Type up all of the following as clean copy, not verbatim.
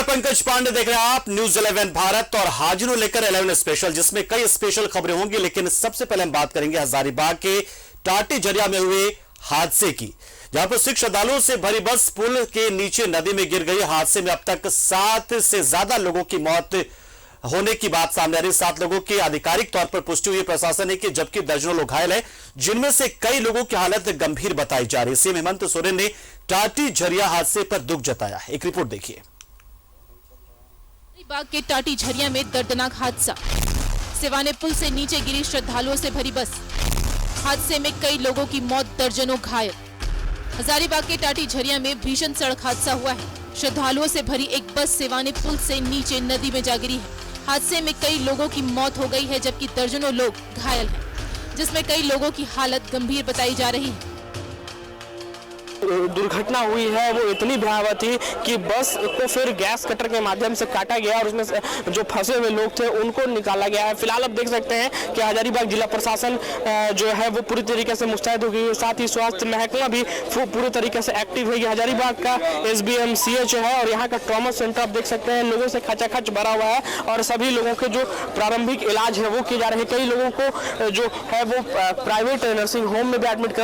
मैं पंकज पांडे, देख रहे हैं आप न्यूज 11 भारत और हाजिर लेकर 11 स्पेशल, जिसमें कई स्पेशल खबरें होंगी। लेकिन सबसे पहले हम बात करेंगे हजारीबाग के टाटी झरिया में हुए हादसे की, जहां पर सिख श्रद्धालुओं से भरी बस पुल के नीचे नदी में गिर गई। हादसे में अब तक 7 से ज्यादा लोगों की मौत होने की बात सामने आ रही। 7 लोगों की आधिकारिक तौर पर पुष्टि हुई प्रशासन ने कि, जबकि दर्जनों लोग घायल हैं, जिनमें से कई लोगों की हालत गंभीर बताई जा रही है। सीएम हेमंत सोरेन ने टाटी झरिया हादसे पर दुख जताया। एक रिपोर्ट देखिए। बाग के टाटी झरिया में दर्दनाक हादसा। सिवाने पुल से नीचे गिरी श्रद्धालुओं से भरी बस। हादसे में कई लोगों की मौत, दर्जनों घायल। हजारीबाग के टाटी झरिया में भीषण सड़क हादसा हुआ है। श्रद्धालुओं से भरी एक बस सिवाने पुल से नीचे नदी में जा गिरी है। हादसे में कई लोगों की मौत हो गई है, जबकि दर्जनों लोग घायल हैं, जिसमें कई लोगों की हालत गंभीर बताई जा रही है। दुर्घटना हुई है वो इतनी भयावह थी कि बस को फिर गैस कटर के माध्यम से काटा गया और उसमें जो फंसे हुए लोग थे उनको निकाला गया है। फिलहाल अब देख सकते हैं कि हजारीबाग जिला प्रशासन जो है वो पूरी तरीके से मुस्तैद हो गई है। साथ ही स्वास्थ्य महकमा भी पूरी तरीके से एक्टिव है। हजारीबाग का SBM CH है और यहाँ का ट्रॉमा सेंटर आप देख सकते हैं लोगों से खचाखच भरा हुआ है और सभी लोगों के जो प्रारंभिक इलाज है वो किए जा रहे हैं। कई लोगों को जो है वो प्राइवेट नर्सिंग होम में भी एडमिट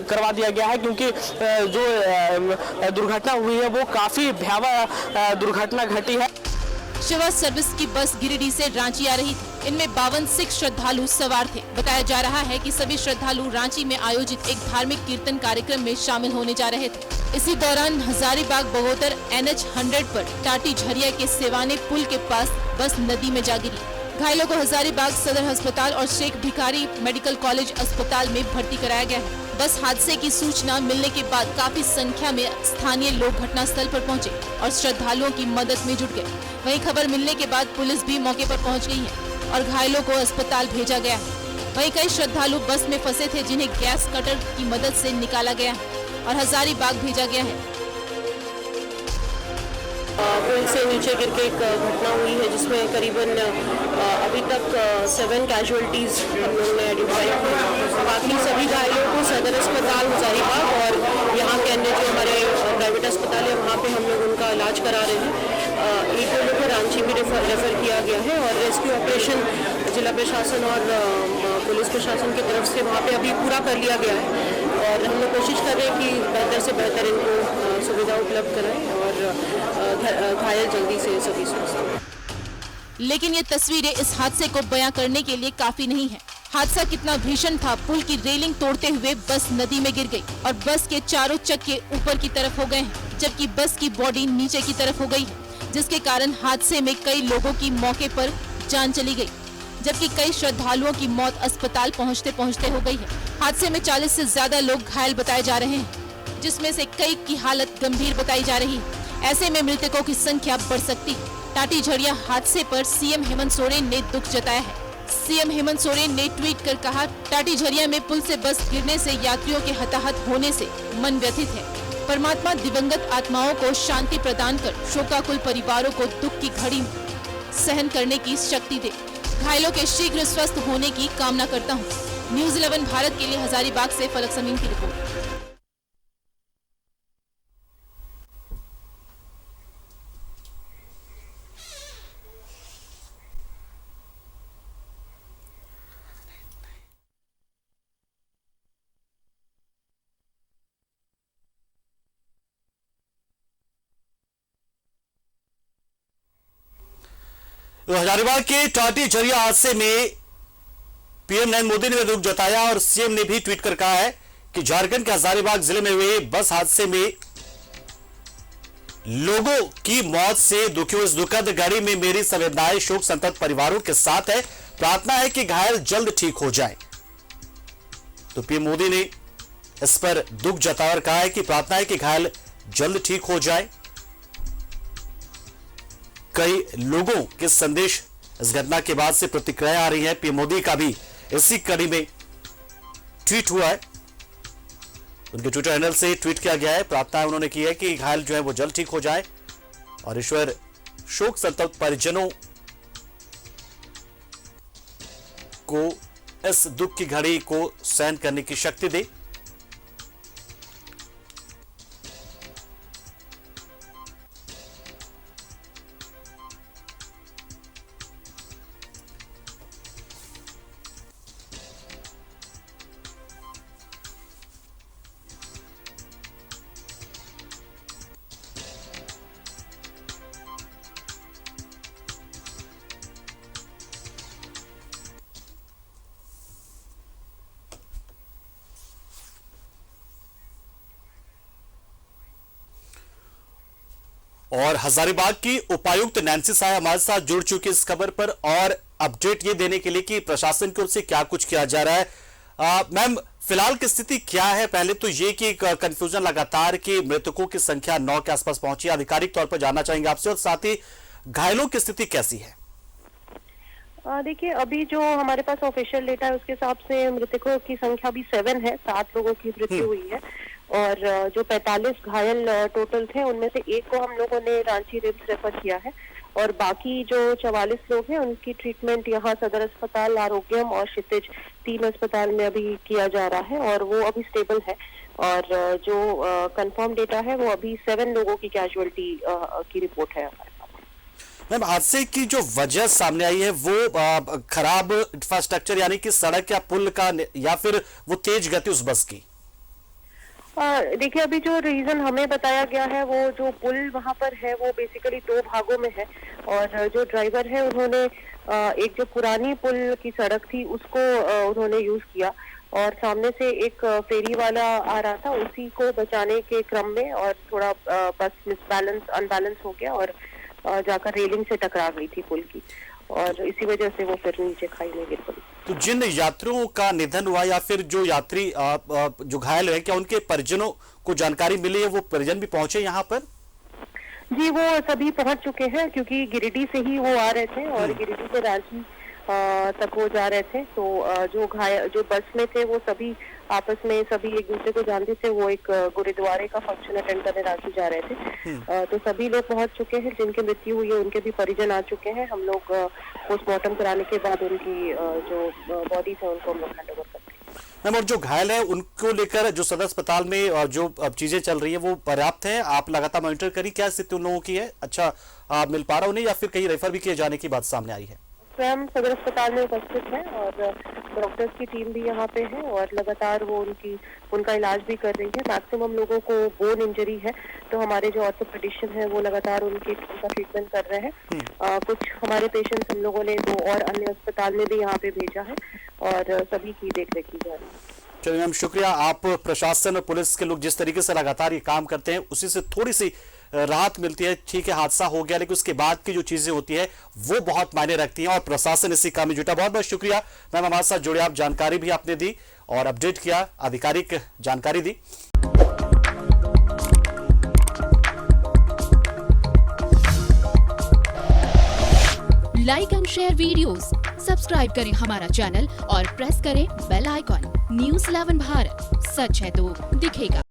करवा दिया गया है, क्योंकि जो दुर्घटना हुई है वो काफी भयावह दुर्घटना घटी है। शिवा सर्विस की बस गिरिडीह से रांची आ रही थी। इनमें 52 सिख श्रद्धालु सवार थे। बताया जा रहा है कि सभी श्रद्धालु रांची में आयोजित एक धार्मिक कीर्तन कार्यक्रम में शामिल होने जा रहे थे। इसी दौरान हजारीबाग बगोदर NH 100 पर टाटी झरिया के सिवाने पुल के पास बस नदी में जा गिरी। घायलों को हजारीबाग सदर अस्पताल और शेख भिखारी मेडिकल कॉलेज अस्पताल में भर्ती कराया गया है। बस हादसे की सूचना मिलने के बाद काफी संख्या में स्थानीय लोग घटनास्थल पर पहुंचे और श्रद्धालुओं की मदद में जुट गए। वहीं खबर मिलने के बाद पुलिस भी मौके पर पहुंच गई है और घायलों को अस्पताल भेजा गया है। वहीं कई श्रद्धालु बस में फंसे थे, जिन्हें गैस कटर की मदद से निकाला गया है और हजारीबाग भेजा गया है। पुल से नीचे गिर के एक घटना हुई है, जिसमें करीबन अभी तक 7 कैजुअलिटीज हम लोगों ने आइडेंटिफाई की। बाकी सभी घायलों को सदर अस्पताल हजारीबाग और यहाँ के अन्य जो हमारे प्राइवेट अस्पताल है वहाँ पे हम लोग उनका इलाज करा रहे हैं। एक दो लोग को रांची भी रेफर किया गया है और रेस्क्यू ऑपरेशन जिला प्रशासन और पुलिस प्रशासन की तरफ से वहाँ पे अभी पूरा कर लिया गया है और हम लोग कोशिश कर रहे हैं कि बेहतर से बेहतर इनको सुविधा उपलब्ध कराएं और घायल जल्दी से सभी स्वस्थ। लेकिन ये तस्वीरें इस हादसे को बयां करने के लिए काफी नहीं है। हादसा कितना भीषण था। पुल की रेलिंग तोड़ते हुए बस नदी में गिर गई और बस के चारों चक्के ऊपर की तरफ हो गए हैं, जबकि बस की बॉडी नीचे की तरफ हो गई है, जिसके कारण हादसे में कई लोगों की मौके पर जान चली गई, जबकि कई श्रद्धालुओं की मौत अस्पताल पहुंचते पहुंचते हो गई है। हादसे में 40 से ज्यादा लोग घायल बताए जा रहे हैं, जिसमें से कई की हालत गंभीर बताई जा रही है। ऐसे में मृतकों की संख्या बढ़ सकती है। टाटी झरिया हादसे पर सीएम हेमंत सोरेन ने दुख जताया है। सीएम हेमंत सोरेन ने ट्वीट कर कहा, टाटी झरिया में पुल से बस गिरने से यात्रियों के हताहत होने से मन व्यथित है। परमात्मा दिवंगत आत्माओं को शांति प्रदान कर शोकाकुल परिवारों को दुख की घड़ी सहन करने की शक्ति दे। घायलों के शीघ्र स्वस्थ होने की कामना करता हूँ। न्यूज 11 भारत के लिए हजारीबाग से फलक समीम की रिपोर्ट। तो हजारीबाग के टाटी झरिया हादसे में पीएम नरेंद्र मोदी ने दुख जताया और सीएम ने भी ट्वीट कर कहा है कि झारखंड के हजारीबाग जिले में हुए बस हादसे में लोगों की मौत से दुखी हुई इस दुखद घड़ी में मेरी संवेदनाएं शोक संतप्त परिवारों के साथ है। प्रार्थना है कि घायल जल्द ठीक हो जाए। तो पीएम मोदी ने इस पर दुख जताकर कहा है कि प्रार्थना है कि घायल जल्द ठीक हो जाए। कई लोगों के संदेश इस घटना के बाद से प्रतिक्रिया आ रही है। पीएम मोदी का भी इसी कड़ी में ट्वीट हुआ है, उनके ट्विटर हैंडल से ट्वीट किया गया है। प्रार्थना उन्होंने की है कि घायल जो है वो जल्द ठीक हो जाए और ईश्वर शोक संतप्त परिजनों को इस दुख की घड़ी को सहन करने की शक्ति दे। और हजारीबाग की उपायुक्त नैन्सी साय हमारे साथ जुड़ चुकी इस खबर पर और अपडेट ये देने के लिए कि प्रशासन की ओर से क्या कुछ किया जा रहा है। मैम, फिलहाल की स्थिति क्या है? पहले तो ये कि कंफ्यूजन लगातार कि मृतकों की संख्या 9 के आसपास पहुंची, आधिकारिक तौर पर जानना चाहेंगे आपसे, और साथ ही घायलों की स्थिति कैसी है? देखिए, अभी जो हमारे पास ऑफिशियल डेटा है उसके हिसाब से मृतकों की संख्या भी 7 है, 7 लोगों की मृत्यु हुई है और जो 45 घायल टोटल थे उनमें से एक को हम लोगों ने रांची रिम्स रेफर किया है और बाकी जो 44 लोग हैं उनकी ट्रीटमेंट यहाँ सदर अस्पताल, आरोग्यम और क्षितिज 3 अस्पताल में अभी किया जा रहा है और वो अभी स्टेबल है। और जो कंफर्म डेटा है वो अभी 7 लोगों की कैजुअलिटी की रिपोर्ट है। मैम, हादसे की जो वजह सामने आई है वो खराब इंफ्रास्ट्रक्चर यानी कि सड़क या पुल का, या फिर वो तेज गति उस बस की? देखिए, अभी जो रीजन हमें बताया गया है वो जो पुल वहाँ पर है वो बेसिकली 2 भागों में है और जो ड्राइवर है उन्होंने एक जो पुरानी पुल की सड़क थी उसको उन्होंने यूज किया और सामने से एक फेरी वाला आ रहा था, उसी को बचाने के क्रम में और थोड़ा बस अनबैलेंस हो गया और जाकर रेलिंग से टकरा गई थी पुल की और इसी वजह से वो फिर नीचे खाई में गिर पड़ी। तो जिन यात्रियों का निधन हुआ या फिर जो यात्री जो घायल है, क्या उनके परिजनों को जानकारी मिली है? वो परिजन भी पहुंचे यहाँ पर? जी, वो सभी पहुंच चुके हैं क्योंकि गिरिडीह से ही वो आ रहे थे और गिरिडीह से रांची तक वो जा रहे थे। तो जो बस में थे वो सभी आपस में सभी एक दूसरे को जानते थे। वो एक गुरुद्वारे का फंक्शन अटेंड करने रांची जा रहे थे। तो सभी लोग पहुंच चुके हैं, जिनकी मृत्यु हुई है उनके भी परिजन आ चुके हैं। हम लोग पोस्टमार्टम कराने के बाद उनकी जो बॉडीज है उनको हम लोग हैंड ओवर करते हैं। मैम, और जो घायल है उनको लेकर जो सदर अस्पताल में और जो अब चीजें चल रही है वो पर्याप्त है? आप लगातार मॉनिटर करी, क्या स्थिति उन लोगों की है? अच्छा मिल पा रहा उन्हें या फिर कहीं रेफर भी किए जाने की बात सामने आई है? स्वयं सदर अस्पताल में उपस्थित है और डॉक्टर्स की टीम भी यहाँ पे है और लगातार वो उनका इलाज भी कर रही है। मैक्सिमम लोगों को बोन इंजरी है तो हमारे जो ऑर्थोपेडिशियन है वो लगातार उनका ट्रीटमेंट कर रहे हैं। कुछ हमारे पेशेंट्स हम लोगों ने 2 और अन्य अस्पताल में भी यहाँ पे भेजा है और सभी की देखरेख की जा रही है। चलिए मैम, शुक्रिया। आप प्रशासन और पुलिस के लोग जिस तरीके से लगातार ये काम करते हैं उसी से थोड़ी सी राहत मिलती है। ठीक है, हादसा हो गया लेकिन उसके बाद की जो चीजें होती है वो बहुत मायने रखती हैं और प्रशासन इसी काम में जुटा। बहुत बहुत शुक्रिया मैम, हमारे साथ जुड़े, आप जानकारी भी आपने दी और अपडेट किया, आधिकारिक जानकारी दी। Like and share videos, subscribe करें हमारा चैनल और प्रेस करें बेल आइकॉन। News 11 भारत, सच है तो दिखेगा।